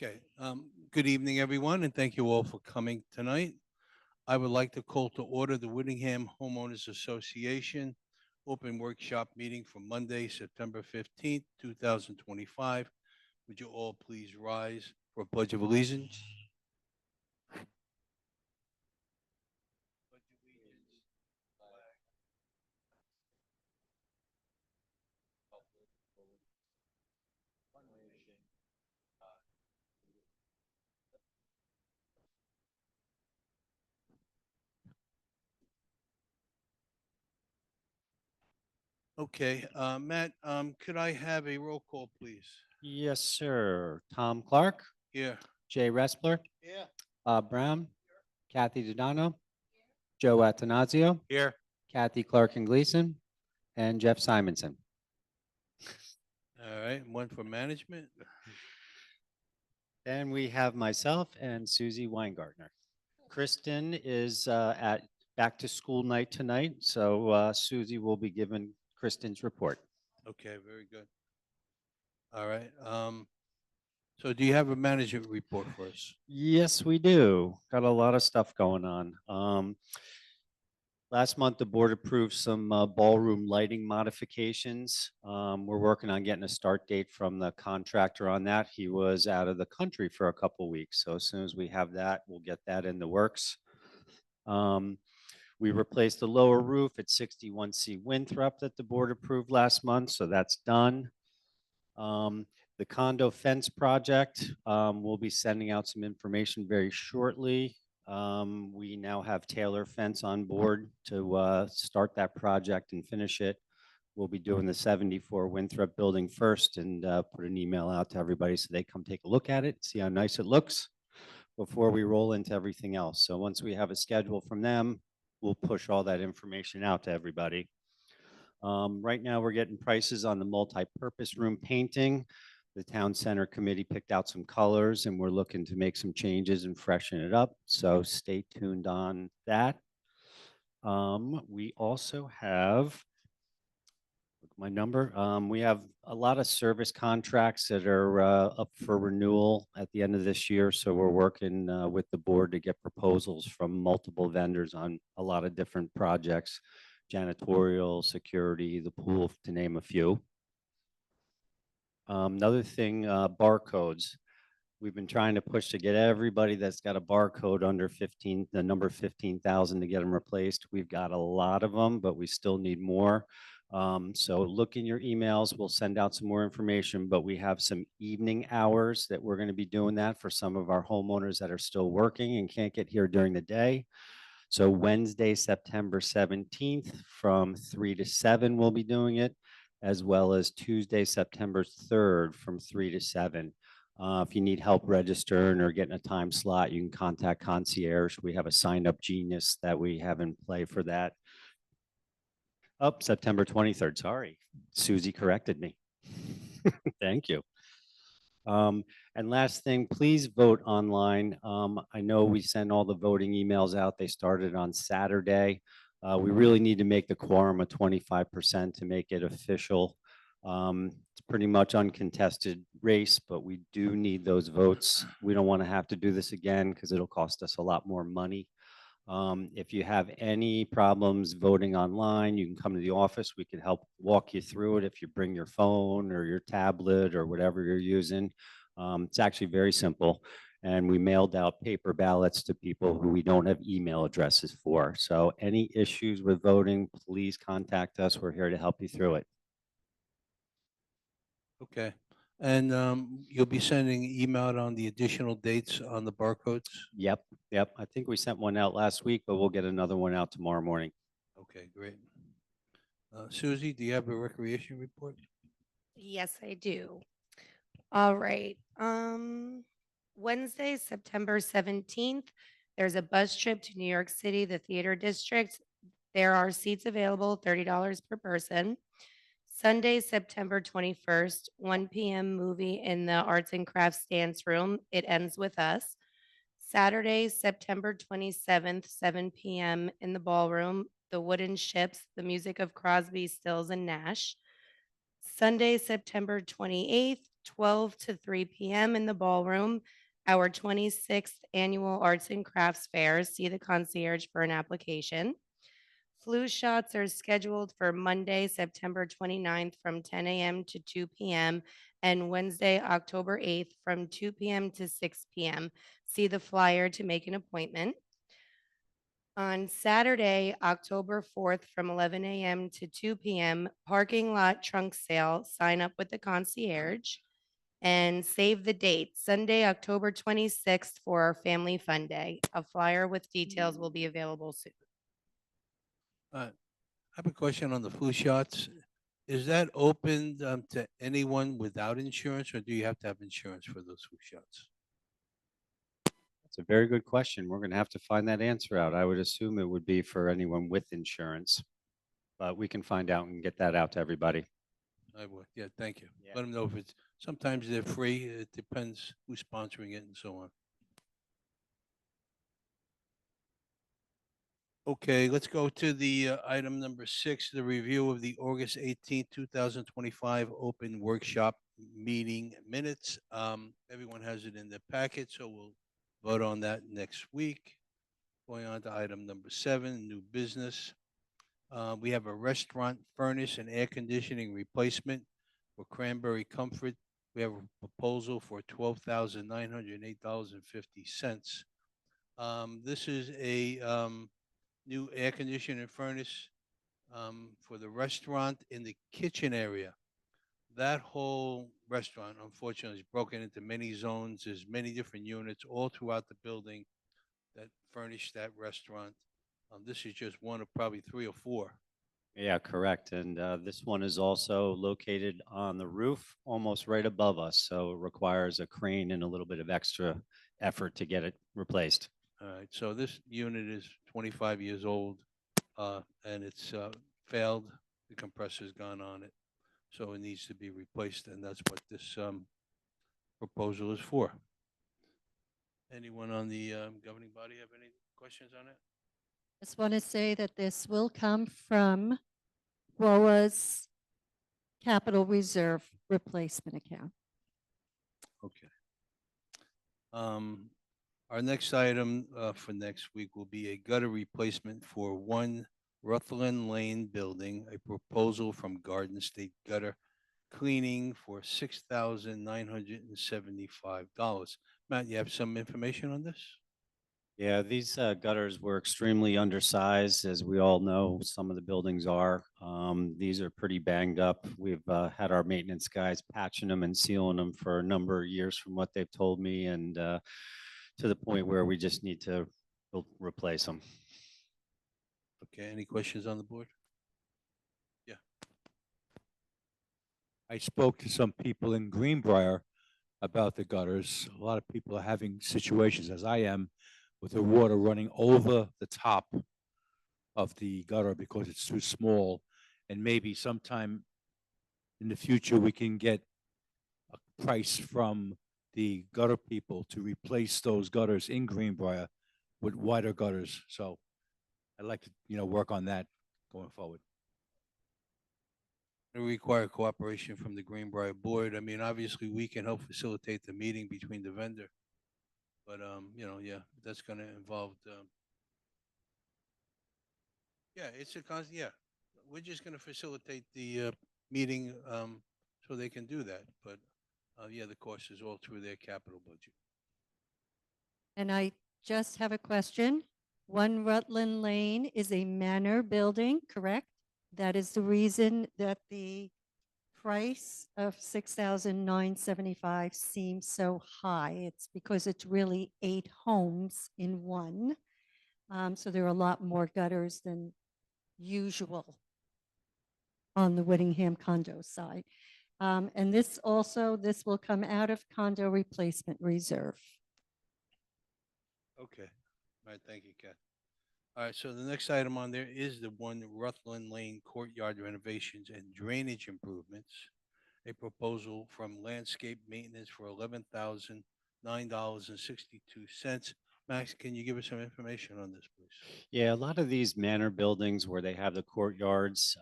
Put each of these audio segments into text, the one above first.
Okay. Good evening, everyone, and thank you all for coming tonight. I would like to call to order the Whittingham Homeowners Association open workshop meeting for Monday, September 15th, 2025. Would you all please rise for a pledge of allegiance? Pledge allegiance to the flag of the Republic of one nation, God. Okay, Matt, could I have a roll call, please? Yes, sir. Tom Clark, Here. Jay Respler, Yeah. Bob Brown, Kathy Dodano, Joe Atanasio, Here. Kathy Clark and Gleason, and Jeff Simonson. All right, one for management. And we have myself and Susie Weingartner. Kristen is at back to school night tonight, so Susie will be giving Kristen's report. Okay, very good. All right. So do you have a management report for us? Yes, we do. Got a lot of stuff going on. Last month, the board approved some ballroom lighting modifications. We're working on getting a start date from the contractor on that. He was out of the country for a couple weeks. So as soon as we have that, we'll get that in the works. We replaced the lower roof at 61C Winthrop that the board approved last month. So that's done. The condo fence project, we'll be sending out some information very shortly. We now have Taylor Fence on board to start that project and finish it. We'll be doing the 74 Winthrop building first and put an email out to everybody so they come take a look at it, see how nice it looks before we roll into everything else. So once we have a schedule from them, we'll push all that information out to everybody. Right now, we're getting prices on the multi-purpose room painting. The town center committee picked out some colors and we're looking to make some changes and freshen it up. So stay tuned on that. We also have my number. We have a lot of service contracts that are up for renewal at the end of this year. So we're working with the board to get proposals from multiple vendors on a lot of different projects, janitorial, security, the pool, to name a few. Another thing, barcodes. We've been trying to push to get everybody that's got a barcode under 15, the number 15,000 to get them replaced. We've got a lot of them, but we still need more. So look in your emails. We'll send out some more information, but we have some evening hours that we're going to be doing that for some of our homeowners that are still working and can't get here during the day. So Wednesday, September 17th from 3 to 7, we'll be doing it, as well as Tuesday, September 3rd from 3 to 7. If you need help registering or getting a time slot, you can contact Concierge. We have a signed up genius that we have in play for that. Oh, September 23rd. Sorry. Susie corrected me. Thank you. And last thing, please vote online. I know we send all the voting emails out. They started on Saturday. We really need to make the quorum of 25% to make it official. It's pretty much uncontested race, but we do need those votes. We don't want to have to do this again because it'll cost us a lot more money. If you have any problems voting online, you can come to the office. We can help walk you through it if you bring your phone or your tablet or whatever you're using. It's actually very simple. And we mailed out paper ballots to people who we don't have email addresses for. So any issues with voting, please contact us. We're here to help you through it. Okay. And you'll be sending email out on the additional dates on the barcodes? Yep, yep. I think we sent one out last week, but we'll get another one out tomorrow morning. Okay, great. Susie, do you have a recreation report? Yes, I do. All right. Wednesday, September 17th, there's a bus trip to New York City, the theater district. There are seats available, $30 per person. Sunday, September 21st, 1 p.m. movie in the Arts and Crafts Dance Room. It ends with us. Saturday, September 27th, 7 p.m. in the ballroom, The Wooden Ships, the music of Crosby, Stills, and Nash. Sunday, September 28th, 12 to 3 p.m. in the ballroom, our 26th Annual Arts and Crafts Fair. See the concierge for an application. Flu shots are scheduled for Monday, September 29th from 10 a.m. to 2 p.m. and Wednesday, October 8th from 2 p.m. to 6 p.m. See the flyer to make an appointment. On Saturday, October 4th from 11 a.m. to 2 p.m., parking lot trunk sale. Sign up with the concierge and save the date, Sunday, October 26th for our Family Fun Day. A flyer with details will be available soon. I have a question on the flu shots. Is that open to anyone without insurance, or do you have to have insurance for those flu shots? That's a very good question. We're going to have to find that answer out. I would assume it would be for anyone with insurance, but we can find out and get that out to everybody. I would, yeah, thank you. Yeah. Let them know if it's, sometimes they're free, it depends who's sponsoring it and so on. Okay, let's go to the item number 6, the review of the August 18th, 2025 open workshop meeting minutes. Everyone has it in their packet, so we'll vote on that next week. Going on to item number 7, new business. We have a restaurant furnace and air conditioning replacement for Cranberry Comfort. We have a proposal for $12,908.50. This is a new air conditioning furnace for the restaurant in the kitchen area. That whole restaurant, unfortunately, is broken into many zones. There's many different units all throughout the building that furnish that restaurant. This is just one of probably 3 or 4. Yeah, correct. And this one is also located on the roof, almost right above us. So it requires a crane and a little bit of extra effort to get it replaced. All right, so this unit is 25 years old, and it's failed. The compressor's gone on it, so it needs to be replaced, and that's what this proposal is for. Anyone on the governing body have any questions on it? Just want to say that this will come from WOA's capital reserve replacement account. Okay. Our next item for next week will be a gutter replacement for 1 Rutland Lane building, a proposal from Garden State Gutter Cleaning for $6,975. Matt, you have some information on this? Yeah, these gutters were extremely undersized, as we all know, some of the buildings are. These are pretty banged up. We've had our maintenance guys patching them and sealing them for a number of years from what they've told me, and to the point where we just need to replace them. Okay, any questions on the board? I spoke to some people in Greenbrier about the gutters. A lot of people are having situations, as I am, with the water running over the top of the gutter because it's too small. And maybe sometime in the future, we can get a price from the gutter people to replace those gutters in Greenbrier with wider gutters. So I'd like to, work on that going forward. It require cooperation from the Greenbrier board. I mean, obviously, we can help facilitate the meeting between the vendor. But, yeah, that's gonna involve, yeah, it's a yeah. We're just gonna facilitate the meeting so they can do that. But, yeah, the cost is all through their capital budget. And I just have a question. 1 Rutland Lane is a manor building, correct? That is the reason that the price of $6,975 seems so high. It's because it's really 8 homes in one. So there are a lot more gutters than usual on the Whittingham condo side. And this will come out of condo replacement reserve. Okay. All right, thank you, Kat. All right, so the next item on there is the 1 Rutland Lane courtyard renovations and drainage improvements. A proposal from Landscape Maintenance for $11,009.62. Max, can you give us some information on this, please? Yeah, a lot of these manor buildings where they have the courtyards,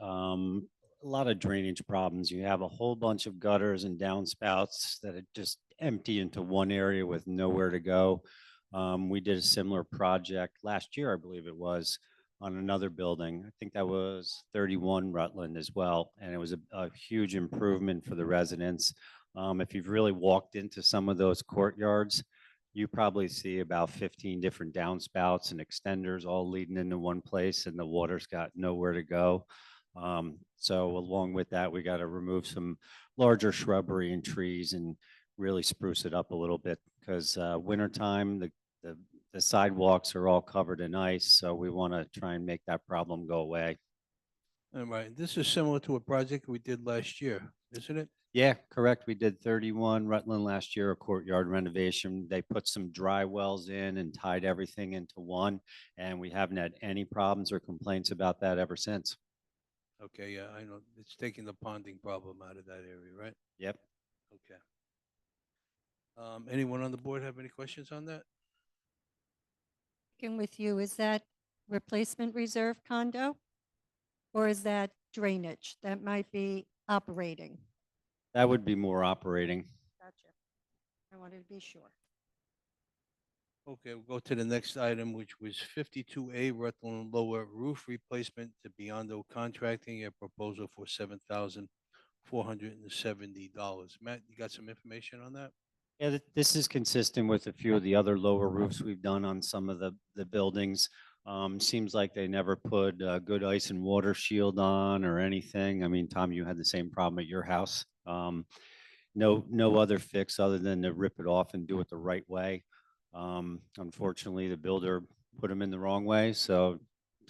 a lot of drainage problems. You have a whole bunch of gutters and downspouts that are just empty into one area with nowhere to go. We did a similar project last year, I believe it was, on another building. I think that was 31 Rutland as well, and it was a huge improvement for the residents. If you've really walked into some of those courtyards, you probably see about 15 different downspouts and extenders all leading into one place, and the water's got nowhere to go. So along with that, we got to remove some larger shrubbery and trees and really spruce it up a little bit because wintertime, the sidewalks are all covered in ice. So we want to try and make that problem go away. All right, this is similar to a project we did last year, isn't it? Yeah, correct. We did 31 Rutland last year, a courtyard renovation. They put some dry wells in and tied everything into one, and we haven't had any problems or complaints about that ever since. Okay, yeah, I know. It's taking the ponding problem out of that area, right? Yep. Okay. Anyone on the board have any questions on that? Checking with you, is that replacement reserve condo? Or is that drainage? That might be operating. That would be more operating. Gotcha. I wanted to be sure. Okay, we'll go to the next item, which was 52A Rutland Lower Roof Replacement to Biondo Contracting, a proposal for $7,470. Matt, you got some information on that? Yeah, this is consistent with a few of the other lower roofs we've done on some of the buildings. Seems like they never put a good ice and water shield on or anything. I mean, Tom, you had the same problem at your house. No other fix other than to rip it off and do it the right way. Unfortunately, the builder put them in the wrong way, so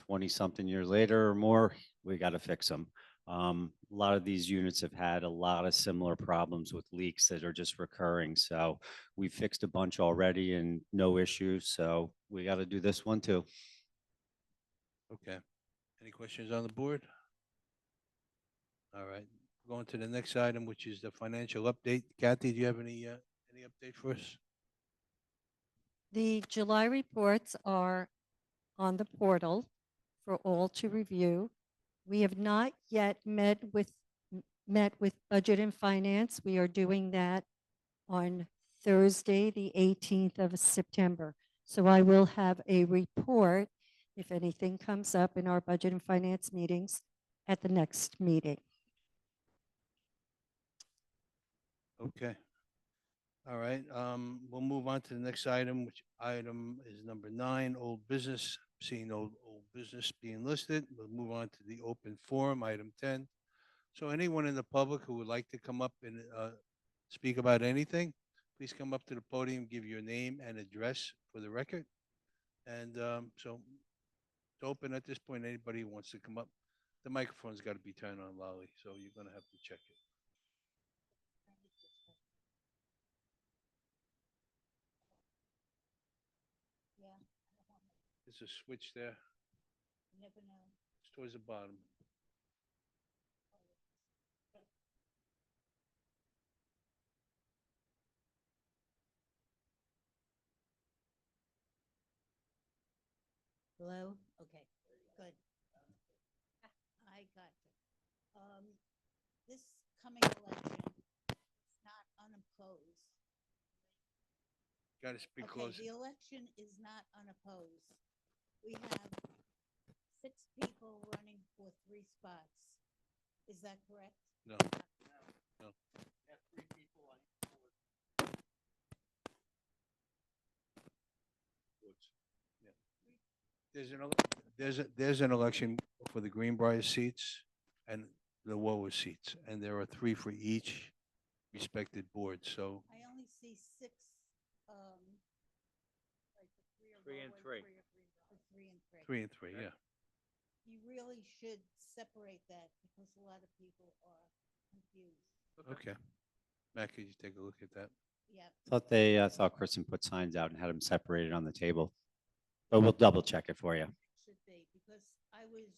20-something years later or more, we got to fix them. A lot of these units have had a lot of similar problems with leaks that are just recurring. So we fixed a bunch already and no issues. So we got to do this one too. Okay. Any questions on the board? All right. Going to the next item, which is the financial update. Kathy, do you have any update for us? The July reports are on the portal for all to review. We have not yet met with Budget and Finance. We are doing that on Thursday, the 18th of September. So I will have a report if anything comes up in our Budget and Finance meetings at the next meeting. Okay. All right, we'll move on to the next item, which item is number 9, old business. Seeing no old business being listed, we'll move on to the open forum, item 10. So anyone in the public who would like to come up and speak about anything, please come up to the podium, give your name and address for the record. And so it's open at this point. Anybody who wants to come up, the microphone's got to be turned on, Lolly, so you're going to have to check it. There's a switch there. It's towards the bottom. Hello? Okay, good. I got you. This coming election is not unopposed. Got to speak Okay, close. the election is not unopposed. We have 6 people running for 3 spots. Is that correct? No. No. Yeah. There's an election for the Greenbrier seats and the Woolwich seats, and there are 3 for each respected board. So I only see 6, like the 3 are Three and Norway, three. 3 and 3. 3 and 3, yeah. You really should separate that because a lot of people are confused. Okay. Matt, could you take a look at that? Yep. Thought Kristen put signs out and had them separated on the table, but we'll double check it for you. Should be, because I was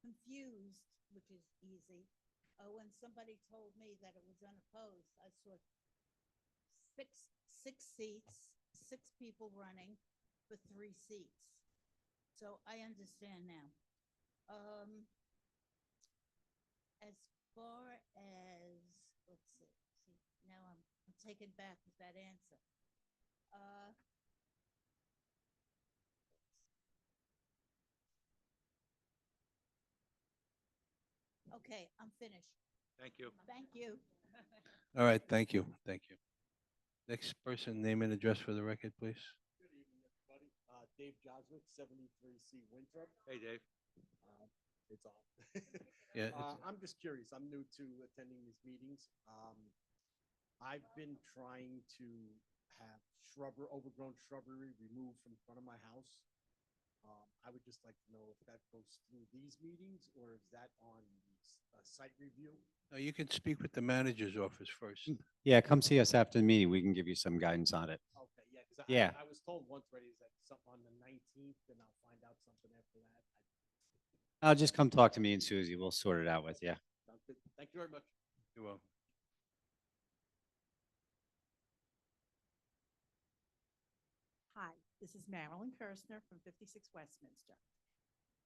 confused, which is easy. When somebody told me that it was unopposed, I saw 6 seats, 6 people running for 3 seats. So I understand now. as far as, let's see, now I'm taken back with that answer. Okay, I'm finished. Thank you. Thank you. All right, thank you, thank you. Next person, name and address for the record, please. Good evening, everybody. Dave Joswick, 73C Winthrop. Hey, Dave. It's on. Yeah, it's- I'm just curious. I'm new to attending these meetings. I've been trying to have overgrown shrubbery removed from front of my house. I would just like to know if that goes through these meetings or is that on the site review? You can speak with the manager's office first. Yeah, come see us after the meeting. We can give you some guidance on it. Okay, yeah, because Yeah. I was told once already is that something on the 19th, and I'll find out something after that. I'll just come talk to me and Susie. We'll sort it out with you. Sounds good. Thank you very much. You're welcome. Hi, this is Marilyn Kirstner from 56 Westminster.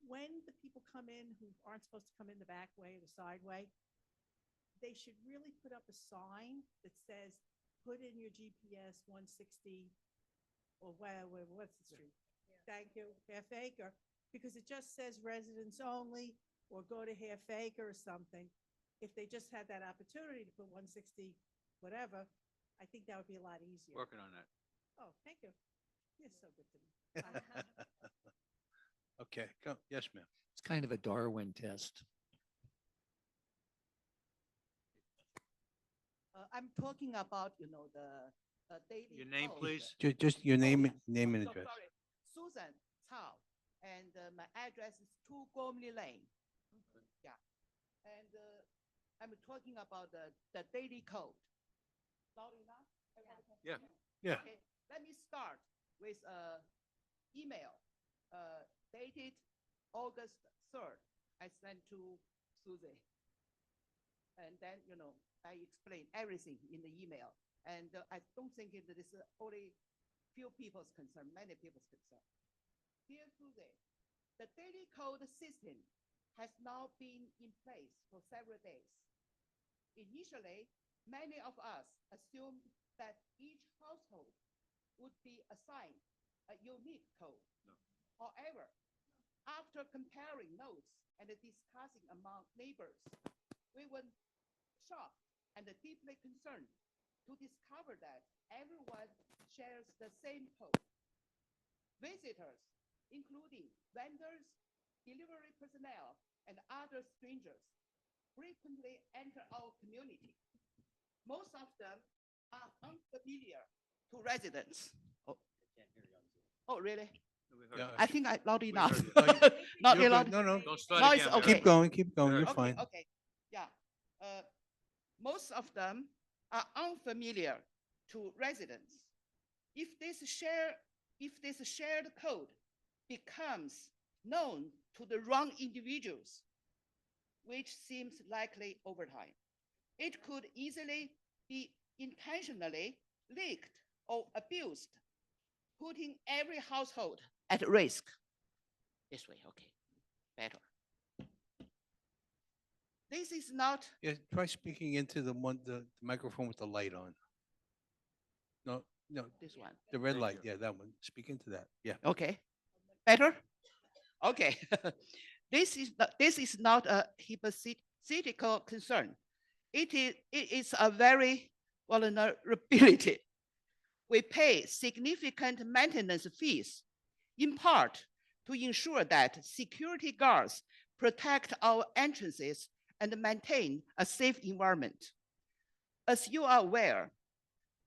When the people come in who aren't supposed to come in the back way or the side way, they should really put up a sign that says, put in your GPS 160 or what's the street? Thank you, Half Acre, because it just says residents only or go to Half Acre or something. If they just had that opportunity to put 160 whatever, I think that would be a lot easier. Working on that. Oh, thank you. You're so good to me. Okay, come, yes, ma'am. It's kind of a Darwin test. I'm talking about, the daily. Your name, code. please? Just your name, Oh, name and so address. sorry. Susan Cao, and my address is 2 Gormley Lane. Yeah, and I'm talking about the daily code. Loud enough? Everybody can Yeah. hear me? Yeah. Okay, let me start with email dated August 3rd. I sent to Susie. And then, I explain everything in the email. And I don't think it is only few people's concern, many people's concern. Dear Susie, the daily code system has now been in place for several days. Initially, many of us assumed that each household would be assigned a unique code. No. However, after comparing notes and discussing among neighbors, we were shocked and deeply concerned to discover that everyone shares the same code. Visitors, including vendors, delivery personnel, and other strangers, frequently enter our community. Most of them are unfamiliar to residents. Oh, really? Yeah. I think I loud enough. heard Not You're loud. good. No, no, Don't start Noise, again. okay. Mary. keep going, you're Okay, fine. Okay, yeah. Most of them are unfamiliar to residents. If this shared code becomes known to the wrong individuals, which seems likely over time, it could easily be intentionally leaked or abused, putting every household at risk. This way, okay, better. This is not, Yeah, try speaking into the microphone with the light on. No, this one. the red Thank light, you. yeah, that one. Speak into that, yeah. Okay, better? Okay. This is not a hypothetical concern. It is a very vulnerability. We pay significant maintenance fees, in part to ensure that security guards protect our entrances and maintain a safe environment. As you are aware,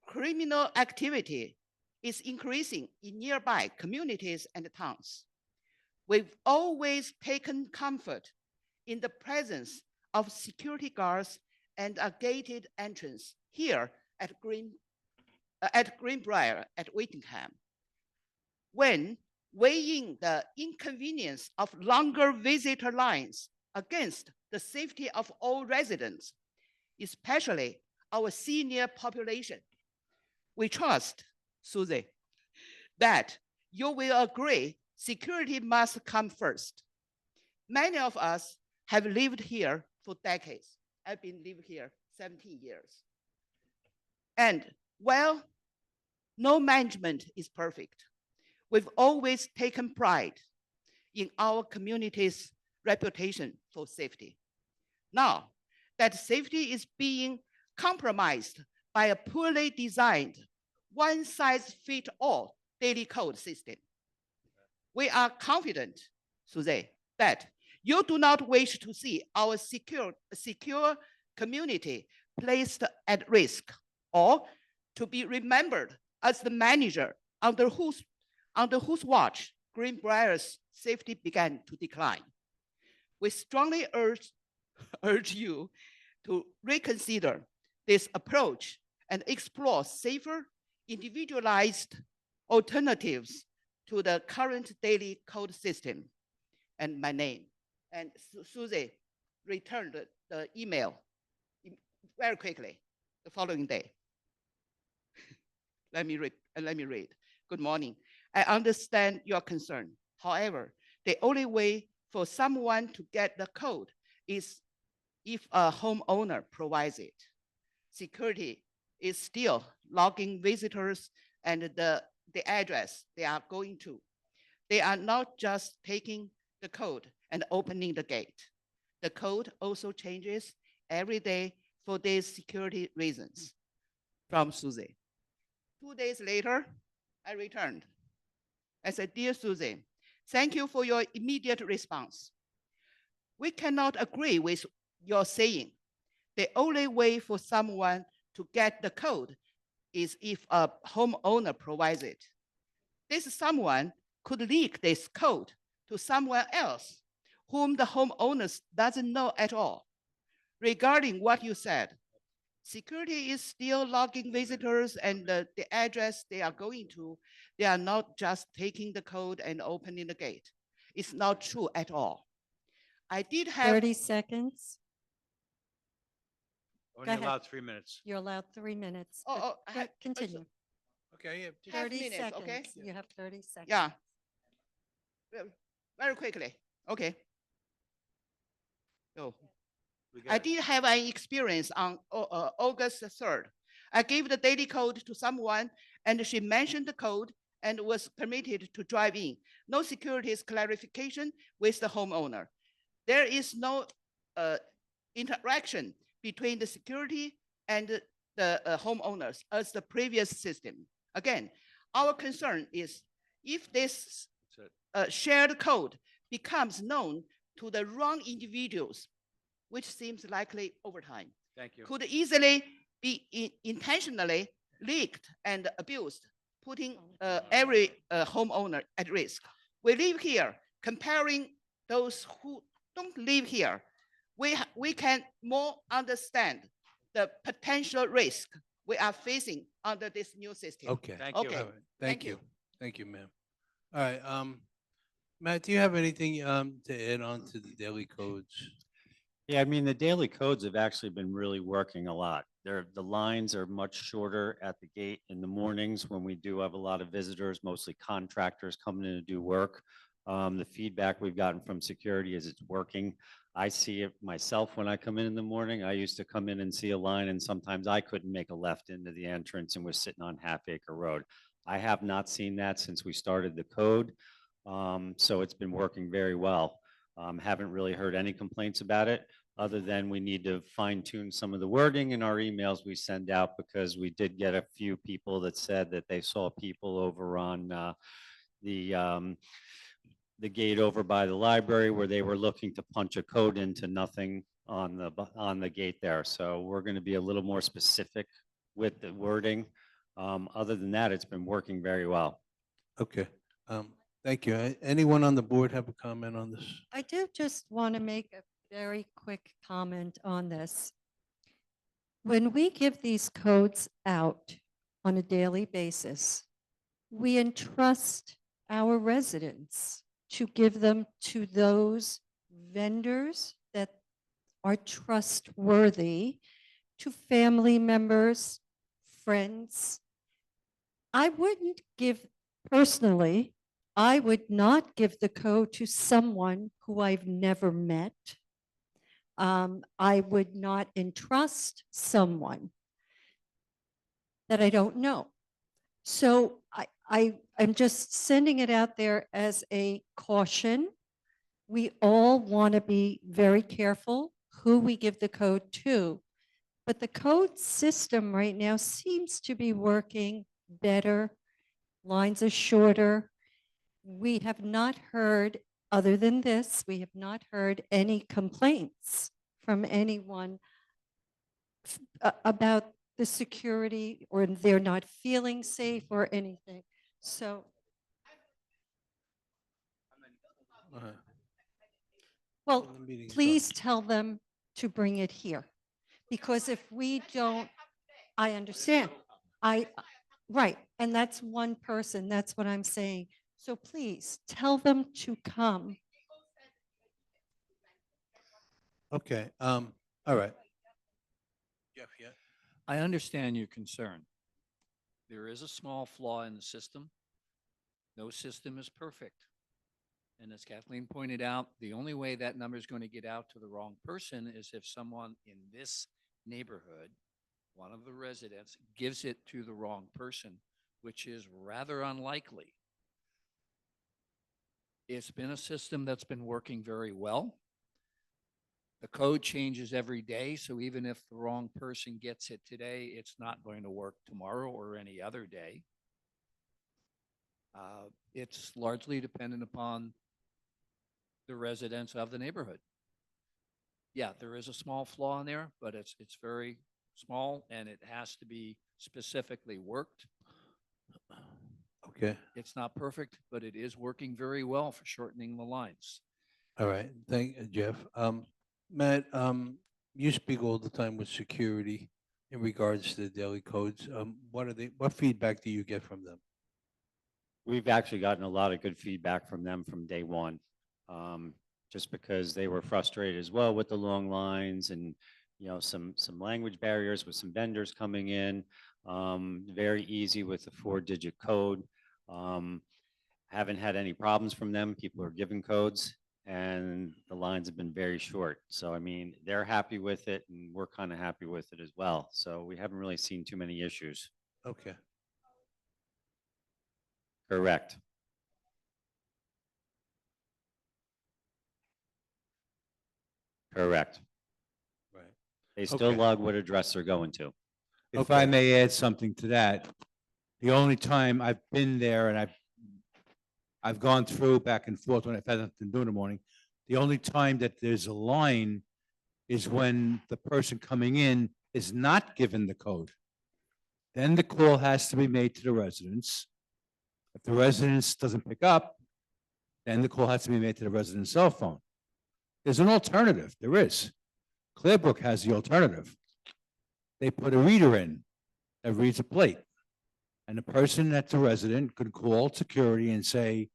criminal activity is increasing in nearby communities and towns. We've always taken comfort in the presence of security guards and a gated entrance here at Greenbrier at Whittingham. When weighing the inconvenience of longer visitor lines against the safety of all residents, especially our senior population, we trust, Susie, that you will agree security must come first. Many of us have lived here for decades. I've been living here 17 years. And while no management is perfect, we've always taken pride in our community's reputation for safety. Now that safety is being compromised by a poorly designed, one-size-fits-all daily code system, we are confident, Suze, that you do not wish to see our secure community placed at risk or to be remembered as the manager under whose watch Greenbrier's safety began to decline. We strongly urge you to reconsider this approach and explore safer, individualized alternatives to the current daily code system. And my name. And Susie returned the email very quickly the following day. Let me read. Good morning. I understand your concern. However, the only way for someone to get the code is if a homeowner provides it. Security is still logging visitors and the address they are going to. They are not just taking the code and opening the gate. The code also changes every day for these security reasons. From Susie. 2 days later, I returned. I said, dear Susie, thank you for your immediate response. We cannot agree with your saying. The only way for someone to get the code is if a homeowner provides it. This someone could leak this code to someone else whom the homeowner doesn't know at all. Regarding what you said, security is still logging visitors and the address they are going to. They are not just taking the code and opening the gate. It's not true at all. I did have 30 seconds. Only ahead. allowed 3 minutes. You're allowed 3 minutes. Oh, but oh, I go- had- Continue. Okay, yeah. just- Half 30 minutes, seconds. okay? You have 30 seconds. Yeah. Very quickly. Okay. So We got I it. did have an experience on August 3rd. I gave the daily code to someone and she mentioned the code and was permitted to drive in. No securities clarification with the homeowner. There is no interaction between the security and the homeowners as the previous system. Again, our concern is if this shared code becomes known to the wrong individuals, which seems likely over time, Thank you. could easily be intentionally leaked and abused, putting every homeowner at risk. We live here, comparing those who don't live here, we can more understand the potential risk we are facing under this new system. Okay. Thank you. Okay. All right. Thank Thank you. you. Thank you, ma'am. All right, Matt, do you have anything to add on to the daily codes? Yeah, I mean, the daily codes have actually been really working a lot. The lines are much shorter at the gate in the mornings when we do have a lot of visitors, mostly contractors coming in to do work. The feedback we've gotten from security is it's working. I see it myself when I come in the morning. I used to come in and see a line and sometimes I couldn't make a left into the entrance and was sitting on Half Acre Road. I have not seen that since we started the code. So it's been working very well. Haven't really heard any complaints about it, other than we need to fine tune some of the wording in our emails we send out, because we did get a few people that said that they saw people over on the gate over by the library where they were looking to punch a code into nothing on the gate there. So we're going to be a little more specific with the wording. Other than that, it's been working very well. Okay, thank you. Anyone on the board have a comment on this? I do just want to make a very quick comment on this. When we give these codes out on a daily basis, we entrust our residents to give them to those vendors that are trustworthy, to family members, friends. I wouldn't give, personally, I would not give the code to someone who I've never met. I would not entrust someone that I don't know. So I'm just sending it out there as a caution. We all want to be very careful who we give the code to. But the code system right now seems to be working better. Lines are shorter. We have not heard, other than this, we have not heard any complaints from anyone about the security or they're not feeling safe or anything. So, Uh-huh. well, The meeting is done. please tell them to bring it here. Because if we don't, I understand. Right, and that's one person, that's what I'm saying. So please, tell them to come. Okay, all right. Jeff, yeah? I understand your concern. There is a small flaw in the system. No system is perfect. And as Kathleen pointed out, the only way that number is going to get out to the wrong person is if someone in this neighborhood, one of the residents, gives it to the wrong person, which is rather unlikely. It's been a system that's been working very well. The code changes every day, so even if the wrong person gets it today, it's not going to work tomorrow or any other day. It's largely dependent upon the residents of the neighborhood. Yeah, there is a small flaw in there, but it's very small and it has to be specifically worked. Okay, It's not perfect, but it is working very well for shortening the lines. all right, thank you, Jeff. Matt, you speak all the time with security in regards to the daily codes. What feedback do you get from them? We've actually gotten a lot of good feedback from them from day one. Just because they were frustrated as well with the long lines and, some language barriers with some vendors coming in. Very easy with the 4-digit code. Haven't had any problems from them. People are giving codes and the lines have been very short. So, I mean, they're happy with it and we're kind of happy with it as well. So we haven't really seen too many issues. Okay, Correct. Correct. right. They still Okay. log what address they're going to. If I Okay. may add something to that, the only time I've been there and I've gone through back and forth when I've had nothing to do in the morning, the only time that there's a line is when the person coming in is not given the code. Then the call has to be made to the residents. If the residence doesn't pick up, then the call has to be made to the resident's cell phone. There's an alternative. There is. Clearbrook has the alternative. They put a reader in that reads a plate. And the person that's a resident could call security and say,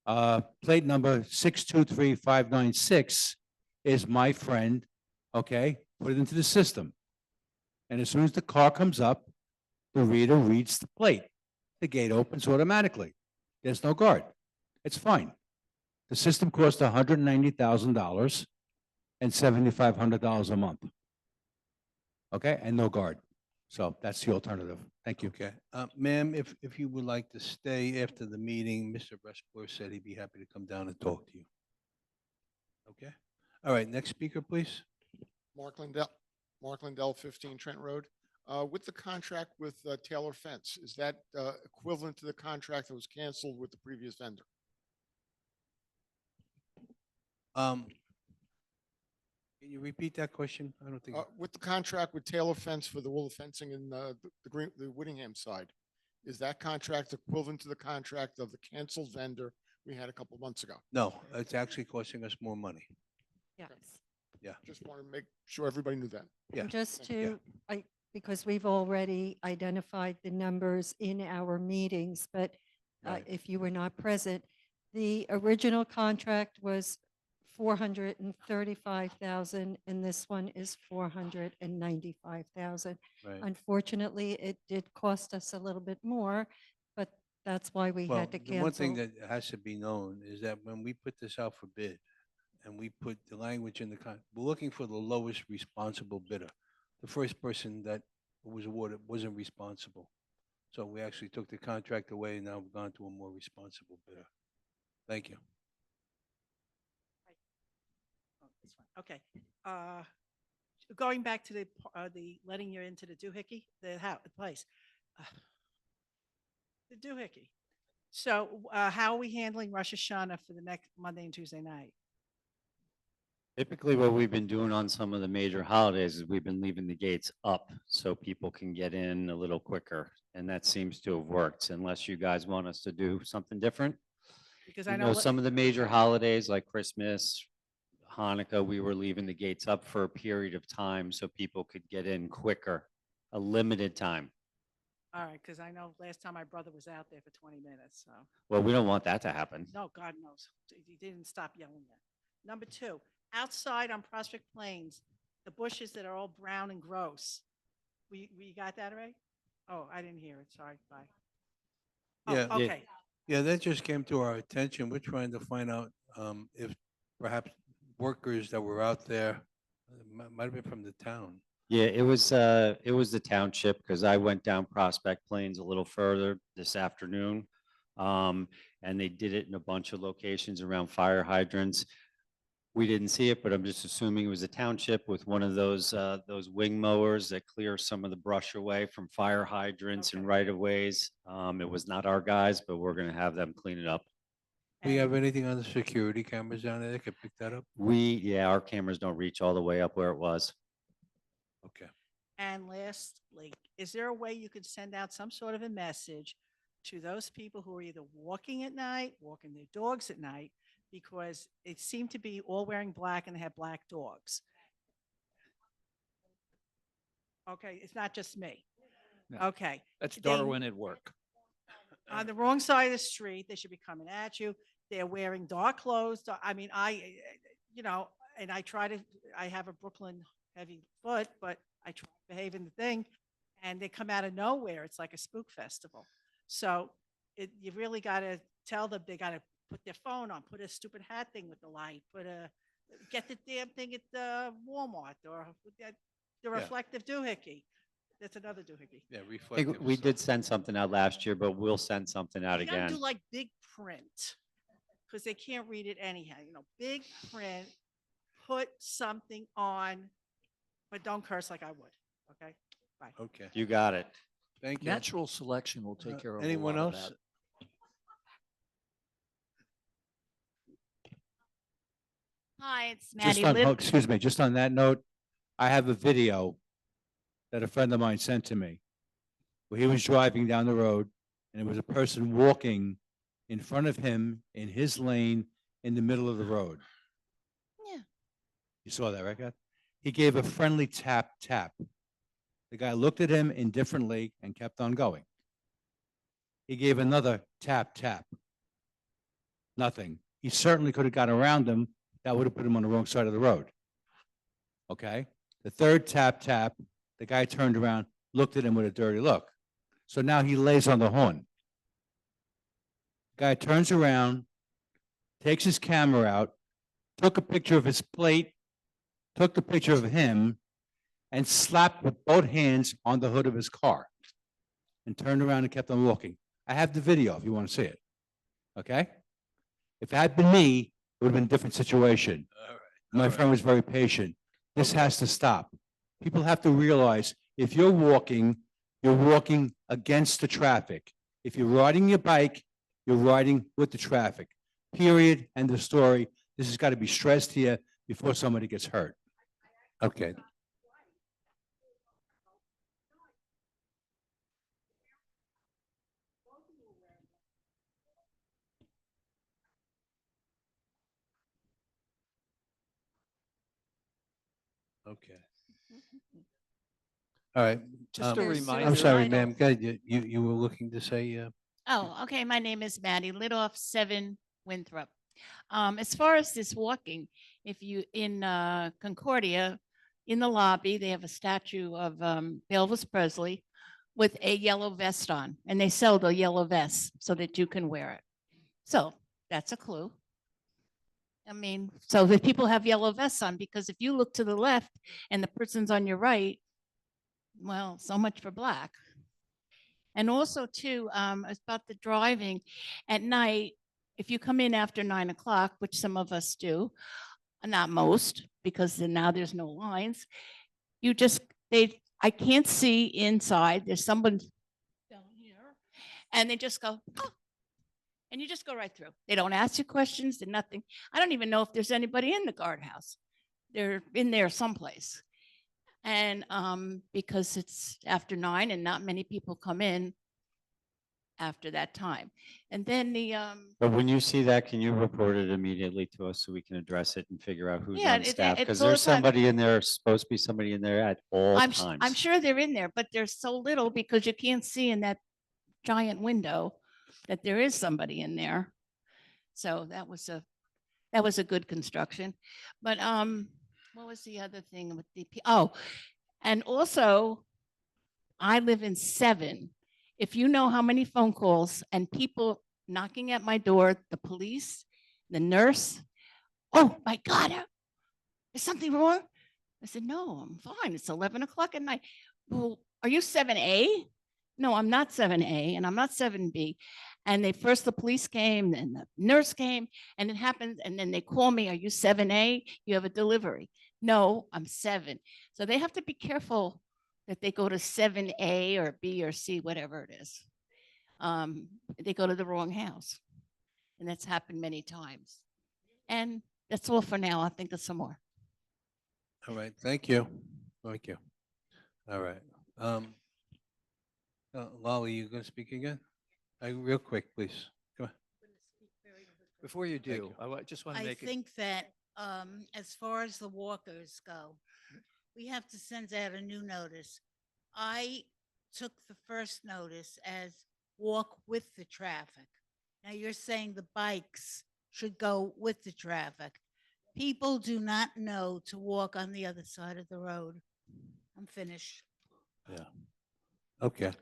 plate number 623596 is my friend. Okay, put it into the system. And as soon as the car comes up, the reader reads the plate. The gate opens automatically. There's no guard. It's fine. The system costs $190,000 and $7,500 a month. Okay, and no guard. So that's the alternative. Thank you. Okay, ma'am, if you would like to stay after the meeting, Mr. Respler said he'd be happy to come down and talk to you. Okay, all right, next speaker, please. Mark Lindell, 15 Trent Road. With the contract with Taylor Fence, is that equivalent to the contract that was canceled with the previous vendor? Can you repeat that question? I don't think. With the contract with Taylor Fence for all the fencing in the Whittingham side, is that contract equivalent to the contract of the canceled vendor we had a couple months ago? No, it's actually costing us more money. Yes. Just want to make sure everybody knew that. Yeah. And just Yeah. to, because we've already identified the numbers in our meetings, but Right. if you were not present, the original contract was 435,000 and this one is 495,000. Right. Unfortunately, it did cost us a little bit more, but that's why we Well, had to the one thing cancel. that has to be known is that when we put this out for bid, and we put the language in we're looking for the lowest responsible bidder. The first person that was awarded wasn't responsible. So we actually took the contract away and now we've gone to a more responsible bidder. Thank you. Oh, this one. Okay. Going back to the letting you into the doohickey, the place. Uh, The doohickey. So, how are we handling Rosh Hashanah for the next Monday and Tuesday night? Typically, what we've been doing on some of the major holidays is we've been leaving the gates up so people can get in a little quicker. And that seems to have worked unless you guys want us to do something different. Because You I know, know some of the major holidays like Christmas, Hanukkah, we were leaving the gates up for a period of time so people could get in quicker, a limited time. all right, because I know last time my brother was out there for 20 minutes, so. Well, we don't want that to happen. No, God knows. He didn't stop yelling then. Number two, outside on Prospect Plains, the bushes that are all brown and gross. We got that already? Oh, I didn't hear it. Sorry. Bye. Oh, Yeah. Yeah. okay. Yeah, that just came to our attention. We're trying to find out if perhaps workers that were out there might have been from the town. Yeah, it was the township because I went down Prospect Plains a little further this afternoon. And they did it in a bunch of locations around fire hydrants. We didn't see it, but I'm just assuming it was a township with one of those wing mowers that clear some of the brush away from fire hydrants and Okay. right of ways. It was not our guys, but we're gonna have them clean it up. Do you And- have anything on the security cameras down there that could pick that up? Yeah, our cameras don't reach all the way up where it was. Okay. And lastly, is there a way you could send out some sort of a message to those people who are either walking at night, walking their dogs at night, because it seemed to be all wearing black and they have black dogs? Okay, it's not just me. No. Okay. That's They- Darwin at work. On the wrong side of the street, they should be coming at you. They're wearing dark clothes. I mean, you know, and I have a Brooklyn heavy foot, but I try to behave in the thing, and they come out of nowhere. It's like a spook festival. So you really got to tell them they got to put their phone on, put a stupid hat thing with the light, get the damn thing at the Walmart or the reflective doohickey. That's another doohickey. Yeah, I think reflective. we did stuff. send something out last year, but we'll send something out You gotta again. do like big print, because they can't read it anyhow, big print, put something on, but don't curse like I would, okay? Bye. Okay, You got it. thank you. Natural selection will take care of a Anyone lot of else? that. Hi, it's Just Maddie on, Lib. excuse me, just on that note, I have a video that a friend of mine sent to me where he was driving down the road and there was a person walking in front of him in his lane in the middle of the road. Yeah. You saw that, right, Kath? He gave a friendly tap. The guy looked at him indifferently and kept on going. He gave another tap. Nothing. He certainly could have gotten around him. That would have put him on the wrong side of the road. Okay? The third tap, the guy turned around, looked at him with a dirty look. So now he lays on the horn. Guy turns around, takes his camera out, took a picture of his plate, took a picture of him, and slapped with both hands on the hood of his car and turned around and kept on walking. I have the video if you want to see it. Okay? If it had been me, it would have been a different situation. All right. My all friend right. was very patient. This Okay. has to stop. People have to realize if you're walking against the traffic. If you're riding your bike, you're riding with the traffic. Period. End of story. This has got to be stressed here before somebody gets hurt. Okay. Okay. All right. Just a There's reminder. I'm sorry, suicidal- ma'am. Go ahead. You were looking to say, Oh, okay. My name is Maddie Lidoff, 7 Winthrop. As far as this walking, if you in Concordia, in the lobby, they have a statue of Elvis Presley with a yellow vest on, and they sell the yellow vest so that you can wear it. So that's a clue. I mean, so that people have yellow vests on, because if you look to the left and the person's on your right, well, so much for black. And also too, it's about the driving at night. If you come in after 9 o'clock, which some of us do, not most, because then now there's no lines, you just, I can't see inside. There's someone down here, and they just go, oh, and you just go right through. They don't ask you questions, they're nothing. I don't even know if there's anybody in the guardhouse. They're in there someplace. And because it's after 9 and not many people come in after that time. And then the But when you see that, can you report it immediately to us so we can address it and figure out who's Yeah, on staff? it's Because all there's the time. somebody in there, supposed to be somebody in there at all I'm times. sure they're in there, but there's so little because you can't see in that giant window that there is somebody in there. So that was a good construction. But what was the other thing with DP? Oh, and also I live in 7. If you know how many phone calls and people knocking at my door, the police, the nurse, oh my God, is something wrong? I said, no, I'm fine. It's 11 o'clock at night. Well, are you 7A? No, I'm not 7A and I'm not 7B. And the police came, then the nurse came, and it happened. And then they call me, are you 7A? You have a delivery. No, I'm 7. So they have to be careful that they go to 7A or B or C, whatever it is. They go to the wrong house. And that's happened many times. And that's all for now. I'll think of some more. All right, thank you. Thank you. All right. Lolly, you gonna speak again? Real quick, please. Go ahead. Before you Thank do, you. just want to I make it, think that, as far as the walkers go, we have to send out a new notice. I took the first notice as walk with the traffic. Now you're saying the bikes should go with the traffic. People do not know to walk on the other side of the road. I'm finished. Yeah. Okay.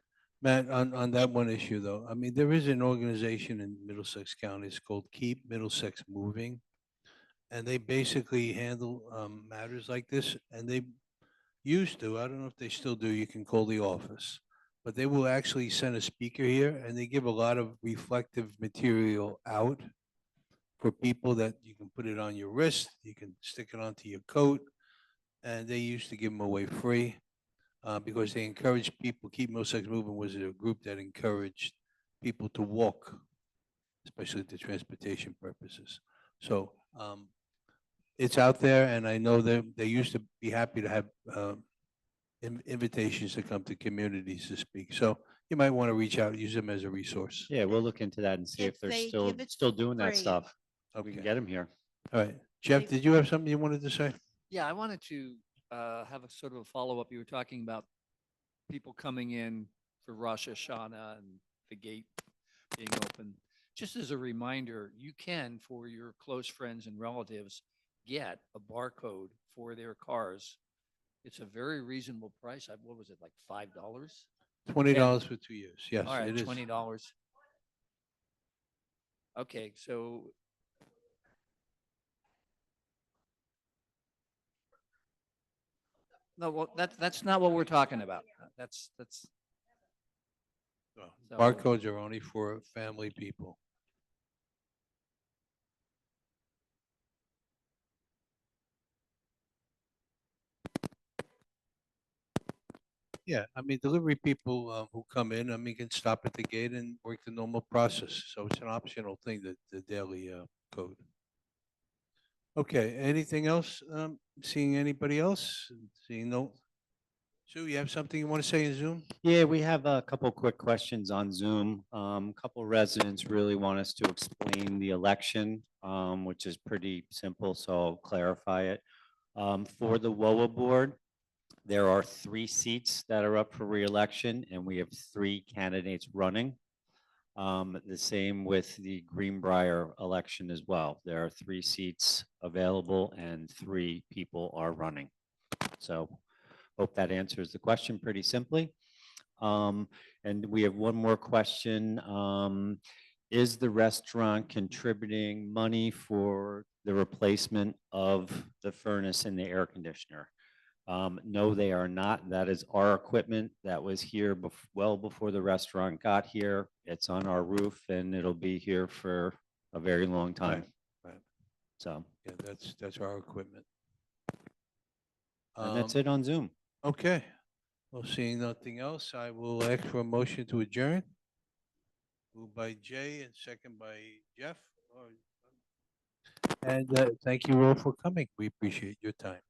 Matt, on that one issue though, I mean, there is an organization in Middlesex County, it's called Keep Middlesex Moving. And they basically handle matters like this, and they used to, I don't know if they still do, you can call the office. But they will actually send a speaker here and they give a lot of reflective material out for people that you can put it on your wrist, you can stick it onto your coat. And they used to give them away free because they encourage people. Keep Middlesex Moving was a group that encouraged people to walk, especially to transportation purposes. So it's out there, and I know they used to be happy to have invitations to come to communities to speak. So you might want to reach out, use them as a resource. Yeah, we'll look into that and see if If they're they still, give it still doing that free. stuff. We can Okay. get them here. All right. Jeff, did you have something you wanted to say? yeah, I wanted to have a sort of a follow-up. You were talking about people coming in for Rosh Hashanah and the gate being open. Just as a reminder, you can, for your close friends and relatives, get a barcode for their cars. It's a very reasonable price. What was it, like $5? $20 for 2 years. Yes, All right, it is. $20. Okay, so no, well, that's not what we're talking about. That's So, So- Barcodes are only for family people. Yeah, I mean, delivery people who come in, I mean, can stop at the gate and work the normal process. So it's an optional thing, the daily code. Okay, anything else? Seeing anybody else? Seeing no? Sue, you have something you want to say in Zoom? Yeah, we have a couple quick questions on Zoom. Couple residents really want us to explain the election, which is pretty simple, so I'll clarify it. For the WOA board, there are 3 seats that are up for reelection, and we have 3 candidates running. The same with the Greenbrier election as well. There are 3 seats available and 3 people are running. So hope that answers the question pretty simply. And we have one more question. is the restaurant contributing money for the replacement of the furnace and the air conditioner? No, they are not. That is our equipment that was here well before the restaurant got here. It's on our roof and it'll be here for a very long time. right. So, Yeah, that's our equipment. and that's it on Zoom. Okay. Well, seeing nothing else, I will ask for a motion to adjourn. Moved by Jay and second by Jeff. And thank you all for coming. We appreciate your time.